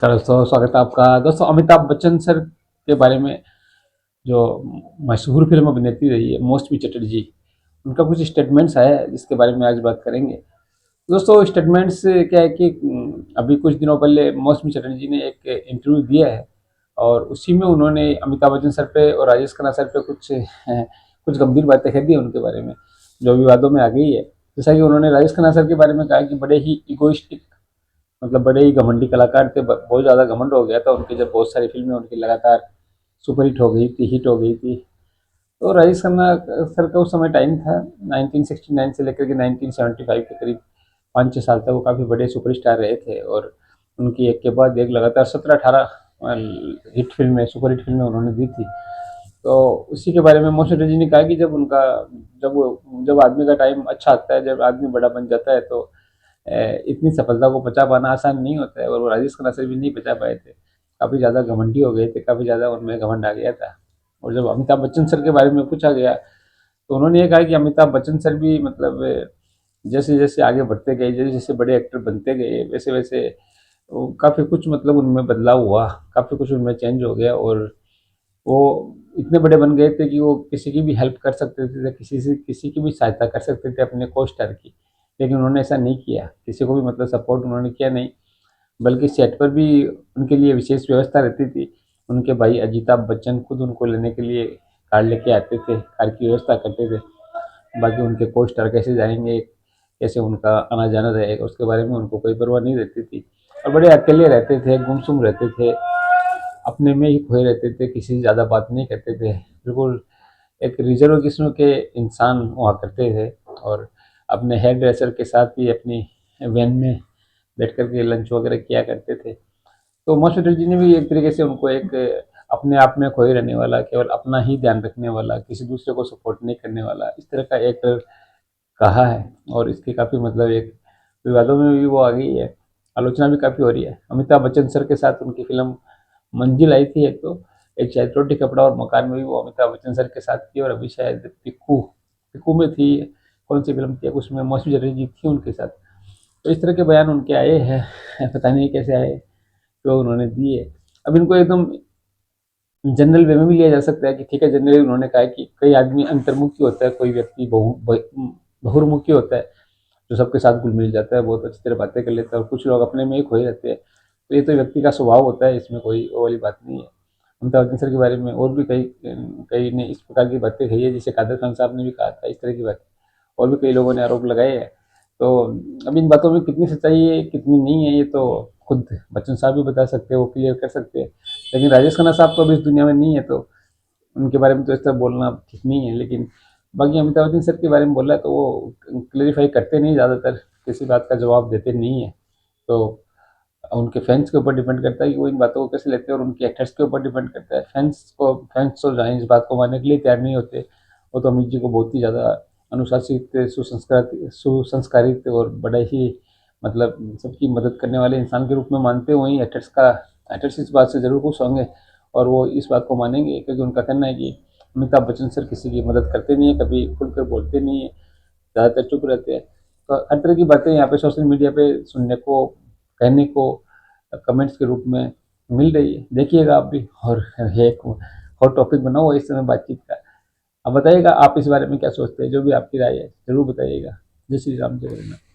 दोस्तों स्वागत है आपका। दोस्तों अमिताभ बच्चन सर के बारे में जो मशहूर फिल्म अभिनेत्री रही है मौसमी चटर्जी, उनका कुछ स्टेटमेंट्स है जिसके बारे में आज बात करेंगे। दोस्तों स्टेटमेंट्स क्या है कि अभी कुछ दिनों पहले मौसमी चटर्जी ने एक इंटरव्यू दिया है और उसी में उन्होंने अमिताभ बच्चन सर पे और राजेश खन्ना सर पे कुछ गंभीर बातें कह दी हैं उनके बारे में, जो विवादों में आ गई है। जैसा कि उन्होंने राजेश खन्ना सर के बारे में कहा कि बड़े ही इगोइस्टिक, मतलब बड़े ही घमंडी कलाकार थे। बहुत ज़्यादा घमंड हो गया था उनकी, जब बहुत सारी फिल्में उनकी लगातार सुपर हिट हो गई थी। तो राजेश खन्ना सर का उस समय टाइम था 1969 से लेकर के 1975 के करीब 5-6 साल तक वो काफ़ी बड़े सुपरस्टार रहे थे और उनकी एक के बाद एक लगातार 17-18 हिट फिल्में, सुपर हिट फिल्में उन्होंने दी थी। तो उसी के बारे में मोशन जी ने कहा कि जब आदमी का टाइम अच्छा आता है, जब आदमी बड़ा बन जाता है तो इतनी सफलता को बचा पाना आसान नहीं होता है, और वो राजेश खन्ना सर भी नहीं बचा पाए थे। काफ़ी ज़्यादा घमंडी हो गए थे, काफ़ी ज़्यादा उनमें घमंड आ गया था। और जब अमिताभ बच्चन सर के बारे में पूछा गया तो उन्होंने ये कहा कि अमिताभ बच्चन सर भी मतलब जैसे जैसे आगे बढ़ते गए, जैसे जैसे बड़े एक्टर बनते गए, वैसे वैसे काफ़ी कुछ मतलब उनमें बदलाव हुआ, काफ़ी कुछ उनमें चेंज हो गया। और वो इतने बड़े बन गए थे कि वो किसी की भी हेल्प कर सकते थे, किसी की भी सहायता कर सकते थे अपने को स्टार की। लेकिन उन्होंने ऐसा नहीं किया, किसी को भी मतलब सपोर्ट उन्होंने किया नहीं, बल्कि सेट पर भी उनके लिए विशेष व्यवस्था रहती थी। उनके भाई अजिताभ बच्चन खुद उनको लेने के लिए कार लेके आते थे, कार की व्यवस्था करते थे। बाकी उनके को स्टार कैसे जाएंगे, कैसे उनका आना जाना रहेगा, उसके बारे में उनको कोई परवाह नहीं रहती थी। और बड़े अकेले रहते थे, गुमसुम रहते थे, अपने में ही खोए रहते थे, किसी से ज़्यादा बात नहीं करते थे। बिल्कुल एक रिजर्व किस्म के इंसान हुआ करते थे। और अपने हेयर ड्रेसर के साथ ही अपनी वैन में बैठ कर के लंच वगैरह किया करते थे। तो मौसमी जी ने भी एक तरीके से उनको एक अपने आप में खोए रहने वाला, केवल अपना ही ध्यान रखने वाला, किसी दूसरे को सपोर्ट नहीं करने वाला, इस तरह का एक्टर कहा है। और इसकी काफ़ी मतलब एक विवादों में भी वो आ गई है, आलोचना भी काफ़ी हो रही है। अमिताभ बच्चन सर के साथ उनकी फिल्म मंजिल आई थी एक, तो एक शायद रोटी कपड़ा और मकान में भी वो अमिताभ बच्चन सर के साथ थी, और अभी शायद पिक्कू पिक्कू में थी, कौन सी फिल्म थी उसमें मौसमी चटर्जी थी उनके साथ। तो इस तरह के बयान उनके आए हैं, पता नहीं कैसे आए, जो उन्होंने दिए। अब इनको एकदम जनरल वे में भी लिया जा सकता है कि ठीक है, जनरली उन्होंने कहा कि कई आदमी अंतर्मुखी होता है, कोई व्यक्ति बहुर्मुखी होता है, जो सबके साथ घुल मिल जाता है, बहुत अच्छी तरह बातें कर लेता है, और कुछ लोग अपने में ही खोए रहते हैं। तो ये तो व्यक्ति का स्वभाव होता है, इसमें कोई वो वाली बात नहीं है। अमिताभ बच्चन सर के बारे में और भी कई कई ने इस प्रकार की बातें कही है, जिसे कादर खान साहब ने भी कहा था इस तरह की बात, और भी कई लोगों ने आरोप लगाए हैं। तो अब इन बातों में कितनी सच्चाई है कितनी नहीं है, ये तो खुद बच्चन साहब भी बता सकते हैं, वो क्लियर कर सकते हैं। लेकिन राजेश खन्ना साहब तो अभी इस दुनिया में नहीं है, तो उनके बारे में तो इस तरह बोलना ठीक नहीं है। लेकिन बाकी अमिताभ बच्चन सर के बारे में बोला है तो वो क्लेरिफाई करते नहीं, ज़्यादातर किसी बात का जवाब देते नहीं है। तो उनके फैंस के ऊपर डिपेंड करता है कि वो इन बातों को कैसे लेते हैं, और उनके एक्टर्स के ऊपर डिपेंड करता है। फैंस तो इस बात को मानने के लिए तैयार नहीं होते। वो तो अमित जी को बहुत ही ज़्यादा अनुशासित, सुसंस्कारित और बड़ा ही मतलब सबकी मदद करने वाले इंसान के रूप में मानते हैं। वहीं एक्टर्स इस बात से ज़रूर खुश होंगे, और वो इस बात को मानेंगे, क्योंकि उनका कहना है कि अमिताभ बच्चन सर किसी की मदद करते नहीं है, कभी खुलकर बोलते नहीं है, ज़्यादातर चुप रहते हैं। तो हर तरह की बातें यहाँ पे सोशल मीडिया पे सुनने को, कहने को कमेंट्स के रूप में मिल रही है। देखिएगा आप भी, और ये एक हॉट टॉपिक बनाओ इस समय बातचीत का। अब बताइएगा आप इस बारे में क्या सोचते हैं, जो भी आपकी राय है ज़रूर बताइएगा। जय श्री राम, जय जगन्नाथ।